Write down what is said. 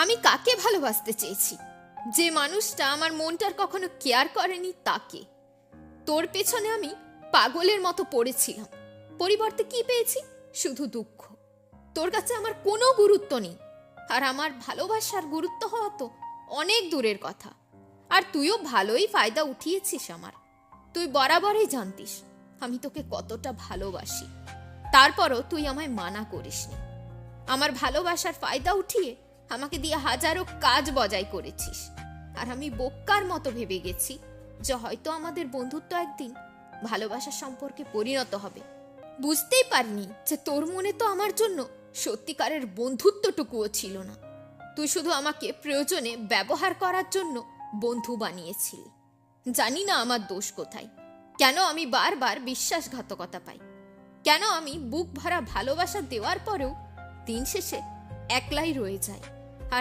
আমি কাকে ভালোবাসতে চেয়েছি? যে মানুষটা আমার মনটার কখনো কেয়ার করেনি তাকে। তোর পেছনে আমি পাগলের মতো পড়েছিলাম, পরিবর্তে কি পেয়েছি? শুধু দুঃখ। তোর কাছে আমার কোনো গুরুত্ব নেই, আর আমার ভালোবাসার গুরুত্ব হওয়া তো অনেক দূরের কথা। আর তুইও ভালোই ফায়দা উঠিয়েছিস আমার। তুই বরাবরই জানতিস আমি তোকে কতটা ভালোবাসি, তারপরও তুই আমায় মানা করিসনি। আমার ভালোবাসার ফায়দা উঠিয়ে আমাকে দিয়ে হাজারো কাজ বজায় করেছিস, আর আমি বোক্কার মতো ভেবে গেছি যে হয়তো আমাদের বন্ধুত্ব একদিন ভালোবাসার সম্পর্কে পরিণত হবে। বুঝতেই পারিনি যে তোর মনে তো আমার জন্য সত্যিকারের বন্ধুত্বটুকুও ছিল না। তুই শুধু আমাকে প্রয়োজনে ব্যবহার করার জন্য বন্ধু বানিয়েছিলি। জানি না আমার দোষ কোথায়, কেন আমি বারবার বিশ্বাসঘাতকতা পাই, কেন আমি বুক ভরা ভালোবাসা দেওয়ার পরেও দিন শেষে একলাই রয়ে যাই।